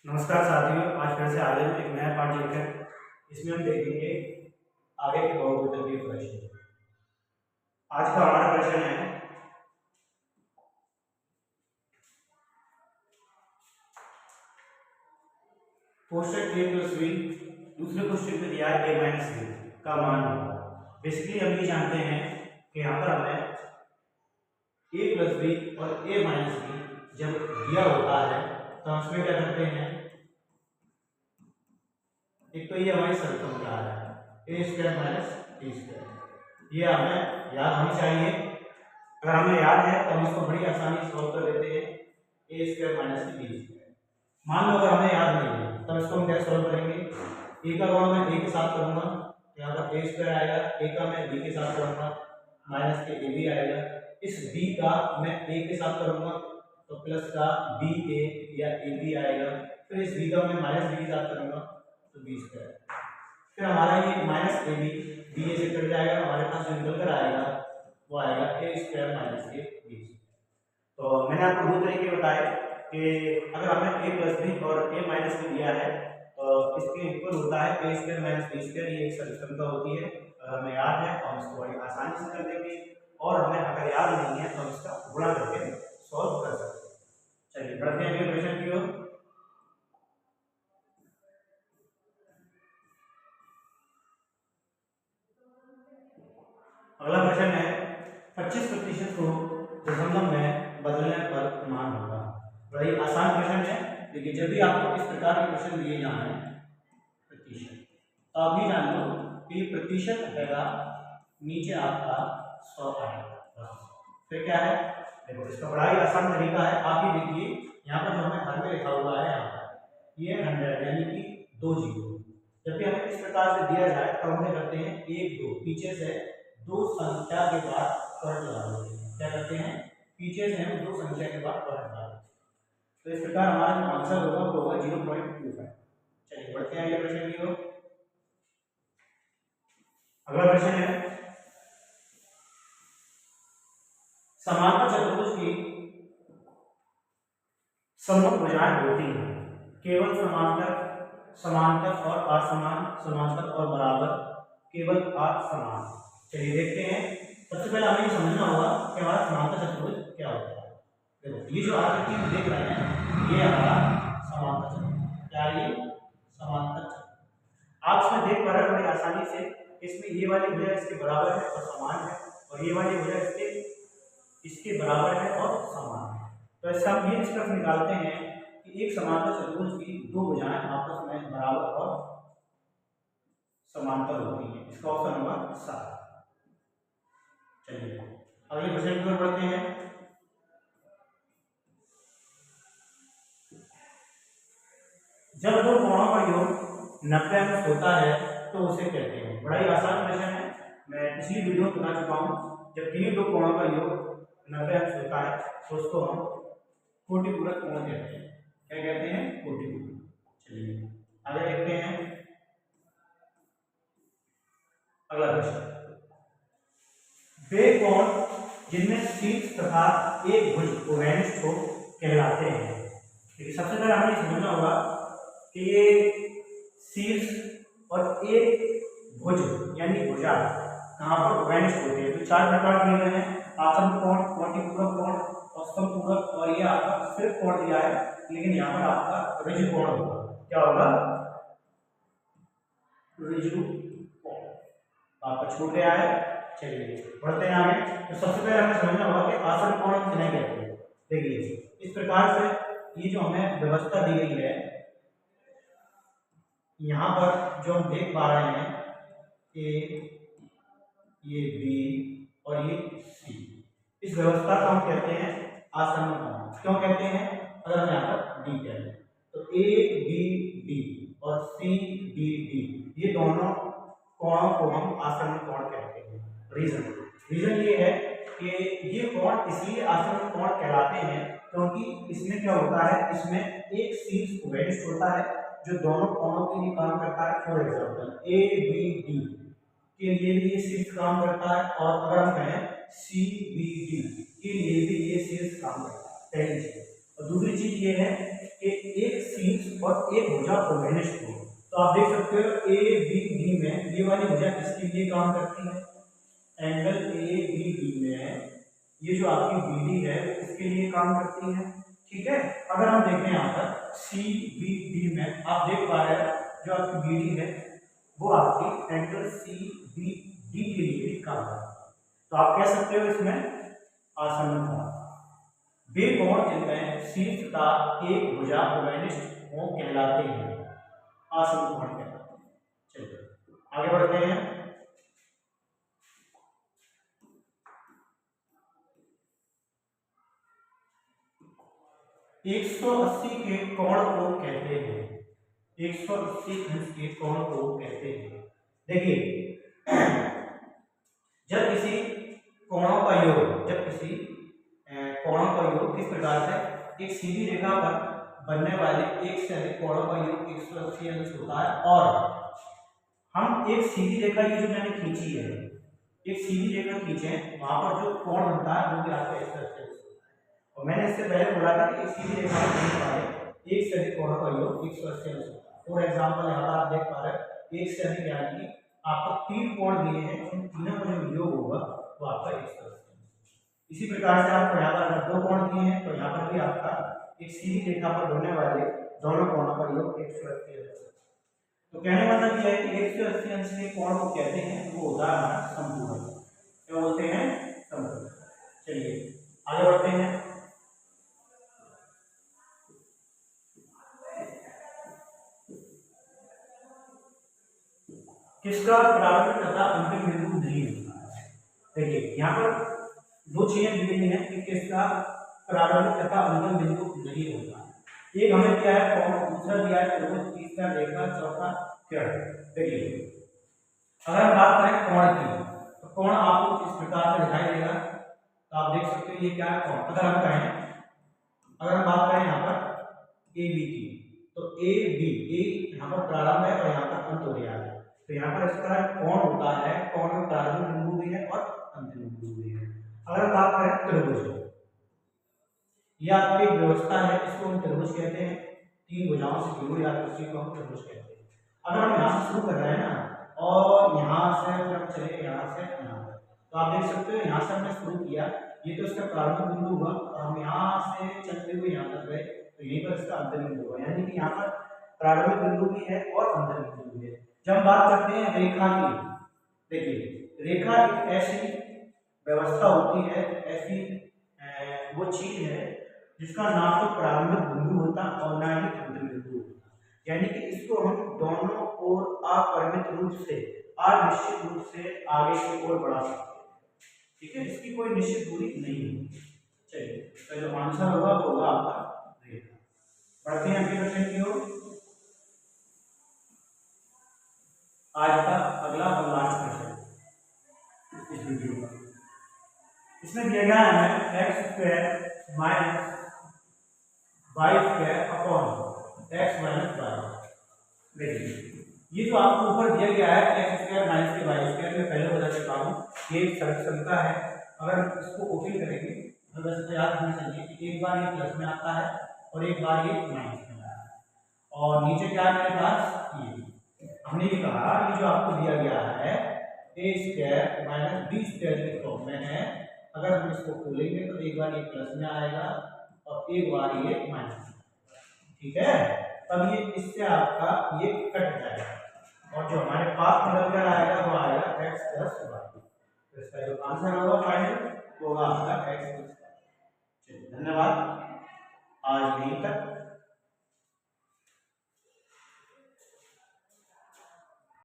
नमस्कार साथियों, आज फिर से आगे एक नया पाठ लेकर इसमें हम देखेंगे आगे के बहुपद के प्रश्न। आज का हमारा प्रश्न है कोष्टक a प्लस बी, दूसरे कोष्टक में दिया है a माइनस बी का मान होगा। बेसिकली हम ये जानते हैं कि यहाँ पर हमें a प्लस बी और a माइनस बी जब दिया होता है तो हम इसमें क्या करते हैं, एक तो ये हमारी सरकम क्या है ए स्क्वायर माइनस बी स्क्वायर, ये हमें याद होनी चाहिए। अगर हमें याद है तो हम इसको बड़ी आसानी से सॉल्व कर लेते हैं, ए स्क्वायर माइनस बी स्क्वायर। मान लो अगर हमें याद नहीं है तब इसको हम कैसे सॉल्व करेंगे, ए का गुणा मैं ए के साथ करूंगा तो यहाँ पर ए स्क्वायर आएगा, ए का मैं बी के साथ करूंगा माइनस के ए बी आएगा, इस बी का मैं ए के साथ करूंगा तो प्लस का बी ए या ए बी आएगा, फिर इस बी का मैं माइनस बी के साथ करूंगा तो बी स्क्वायर, फिर हमारा ये माइनस ए बी ए से कट जाएगा, हमारे पास जो निकल कर आएगा वो आएगा ए स्क्वायर माइनस ए बी। तो मैंने आपको दो तरीके बताए कि अगर हमें ए प्लस बी और ए माइनस बी दिया है तो इसके ऊपर होता है ए स्क्वायर माइनस बी स्क्वायर, ये एक सरलता होती है। अगर हमें याद है तो हम इसको बड़ी आसानी से कर देंगे, और हमें अगर याद नहीं है तो हम इसका गुणा करके सॉल्व कर सकते हैं। चलिए बढ़ते हैं अगले प्रश्न की ओर। अगला प्रश्न है 25% को दशमलव में बदलने पर मान होगा। बड़ा ही आसान प्रश्न है, लेकिन जब भी आपको इस प्रकार के प्रश्न दिए जाए प्रतिशत, तो आप ये जान लो कि प्रतिशत रहेगा नीचे आपका 100 आएगा। फिर क्या है, देखो इसका बड़ा ही आसान तरीका है। आप ये देखिए यहाँ पर जो हमें हर में लिखा हुआ है, यहाँ पर ये 100 यानी कि 2 जीरो। जब भी हमें इस प्रकार से दिया जाए तो हम क्या करते हैं, 1 2 पीछे से दो संख्या के बाद पलट लगा देते हैं। क्या करते हैं, पीछे से हम दो संख्या के बाद पलट लगा देते हैं। तो इस प्रकार हमारा जो आंसर होगा वो होगा 0.25। चलिए बढ़ते हैं अगले प्रश्न की ओर। अगला प्रश्न है समांतर चतुर्भुज की सम्मुख भुजाएं होती हैं केवल समांतर, समांतर और असमान, समांतर और बराबर, केवल असमान। चलिए देखते हैं। सबसे पहले हमें समझना होगा कि हमारा समांतर चतुर्भुज क्या होता है। देखो ये जो आकृति हम देख रहे हैं ये हमारा समांतर चतुर्भुज, क्या ये समांतर चतुर्भुज। आप इसमें देख पा रहे हैं बड़ी आसानी से, इसमें ये वाली भुजा इसके बराबर है और समान है, और ये वाली भुजा इसके बराबर है और समान है। तो इससे हम ये निष्कर्ष निकालते हैं कि एक समांतर चतुर्भुज की दो भुजाएं आपस में बराबर और समांतर होती हैं। इसका ऑप्शन होगा 7। चलिए अगले प्रश्न की ओर बढ़ते हैं। जब दो कोणों का योग 90 अंश होता है तो उसे कहते हैं, बड़ा ही आसान प्रश्न है। मैं पिछली वीडियो में बता चुका हूँ, जब तीन दो कोणों का योग 90 अंश होता है तो उसको हम कोटिपूरक कोण कहते हैं। क्या कहते हैं, कोटिपूरक। चलिए आगे देखते हैं अगला प्रश्न। वे कोण जिनमें शीर्ष तथा एक भुज उभयनिष्ठ हो कहलाते हैं। देखिए सबसे पहले हमें समझना होगा कि ये शीर्ष और एक भुज यानी भुजा कहाँ पर उभयनिष्ठ होते हैं। तो 4 प्रकार दिए गए हैं, आसन कोण, कोटिपूरक कोण, औसतम पूरक, और ये आपका सिर्फ कोण दिया है, लेकिन यहाँ पर आपका ऋजु कोण होगा। क्या होगा, ऋजु कोण आपका छूट गया है। चलिए बढ़ते हैं आगे। तो सबसे पहले हमें समझना होगा कि आसन कोण किन्हें कहते हैं। देखिए इस प्रकार से ये जो हमें व्यवस्था दी गई है, यहाँ पर जो हम देख पा रहे हैं कि ये बी और ये सी, इस व्यवस्था को हम कहते हैं आसन्न कोण। क्यों कहते हैं, अगर हम यहाँ पर डी कहें तो ए बी डी और सी डी डी, ये दोनों कोणों को हम आसन्न कोण कहते हैं। रीजन ये है कि ये कोण इसलिए आसन्न कोण कहलाते हैं क्योंकि इसमें क्या होता है, इसमें एक शीर्ष उभयनिष्ठ होता है जो दोनों कोणों के लिए काम करता है। For example A B D के लिए भी ये शीर्ष काम करता है, और अगर हम कहें सी बी डी के लिए भी ये शीर्ष काम करता है, पहली चीज। और दूसरी चीज ये है कि एक शीर्ष और एक भुजा ओवेनिस्ट हो। तो आप देख सकते हो ए बी डी में ये वाली भुजा किसके लिए काम करती है, एंगल ए बी डी में ये जो आपकी बी डी है इसके लिए काम करती है। ठीक है, अगर हम देखें यहाँ पर सी बी डी में आप देख पा रहे हैं जो आपकी बी डी है वो आपकी एंगल सी बी डी के लिए भी काम करती है। तो आप कह सकते हो इसमें आसन्न कोण, वे कोण जिनमें शीर्ष तथा एक भुजा ओवेनिस्ट कोण कहलाते हैं, आसन्न कोण कहलाते हैं। चलिए आगे बढ़ते हैं। एक 180 के कोण को कहते हैं, 180 अंश के कोण को कहते हैं। देखिए जब किसी कोणों का योग, जब किसी कोणों का योग किस प्रकार से, एक सीधी रेखा पर बनने वाले एक से अधिक कोणों का योग 180 अंश होता है। और हम एक सीधी रेखा ये जो मैंने खींची है, एक सीधी रेखा खींचे वहां पर जो कोण बनता है वो भी आपका 180 अंश होता है। और मैंने इससे पहले बोला था कि एक सीधी रेखा पर बनने वाले एक से अधिक कोणों का योग 180 अंश होता है। फॉर एग्जाम्पल यहाँ पर आप देख पा रहे हैं एक से अधिक यानी कि आपको 3 कोण दिए हैं, उन तीनों का जो योग होगा वो आपका 180 अंश। इसी प्रकार से आपको यहाँ पर अगर 2 कोण दिए हैं तो यहाँ पर भी आपका एक सीधी रेखा पर बनने वाले दोनों कोणों का योग 180 अंश। तो कहने का मतलब यह है कि 180 अंश के कोण को कहते हैं वो होता है हमारा समकोण। क्या बोलते हैं, समकोण। चलिए आगे बढ़ते हैं। किसका प्रारंभिक तथा अंतिम बिंदु नहीं होता है। देखिए यहाँ पर 2 चीजें दी गई हैं कि किसका प्रारंभिक तथा अंतिम बिंदु नहीं होता है। एक हमें क्या है कोण, दूसरा दिया है त्रिभुज, तीसरा रेखा, चौथा किरण। देखिए अगर हम बात करें कोण की तो कोण आपको इस प्रकार से दिखाई देगा। तो आप देख सकते हो ये क्या है कोण। अगर हम कहें, अगर हम बात करें यहाँ पर ए बी की तो ए बी, ए यहाँ पर प्रारंभ है और यहाँ पर अंत हो गया है। तो यहाँ पर इसका कोण होता है, कोण में प्रारंभिक बिंदु भी है और अंतिम बिंदु भी है। अगर हम बात करें त्रिभुज, यह आपकी एक व्यवस्था है, इसको हम त्रिभुज कहते हैं। 3 भुजाओं से जुड़ी आकृति को हम त्रिभुज कहते हैं। अगर हम यहाँ से शुरू कर रहे हैं ना और यहाँ से हम चले यहाँ से यहाँ, तो आप देख सकते हो यहाँ से हमने शुरू किया, ये तो इसका प्रारंभिक बिंदु हुआ और हम यहाँ से चलते हुए यहाँ तक गए तो यहीं पर इसका अंतिम बिंदु हुआ। यानी कि यहाँ पर प्रारंभिक बिंदु भी है और अंतिम बिंदु भी है। जब हम बात करते हैं रेखा की, देखिए रेखा एक ऐसी व्यवस्था होती है, ऐसी वो चीज है जिसका ना तो प्रारंभिक बिंदु होता और ना ही अंतिम बिंदु होता। यानी कि इसको हम दोनों ओर अपरिमित रूप से, अनिश्चित रूप से आगे की ओर बढ़ा सकते हैं। ठीक है, इसकी कोई निश्चित दूरी नहीं होती। चलिए तो जो आंसर होगा वो होगा आपका रेखा। बढ़ते हैं अगले क्वेश्चन की ओर। आज का अगला और लास्ट क्वेश्चन इस वीडियो का, इसमें दिया गया है X square minus Y square upon X minus Y. देखिए ये जो आपको ऊपर दिया गया है एक्स स्क्वायर माइनस के वाई स्क्वायर, मैं पहले बता चुका हूँ ये एक समीकरण है। अगर इसको ओपन करेंगे तो वैसे तो याद होना चाहिए कि एक बार ये प्लस में आता है और एक बार ये माइनस में आता है। और नीचे क्या है मेरे पास, ये हमने ये कहा ये जो आपको दिया गया है ए स्क्वायर माइनस बी स्क्वायर के फॉर्म में है। अगर हम इसको खोलेंगे तो एक बार ये प्लस में आएगा और एक बार ये माइनस में। ठीक है, तब ये इससे आपका ये कट जाएगा और जो हमारे पास निकल कर आएगा वो आएगा एक्स प्लस वाई। तो इसका जो आंसर होगा फाइनल वो होगा आपका एक्स प्लस वाई। धन्यवाद, आज यहीं तक।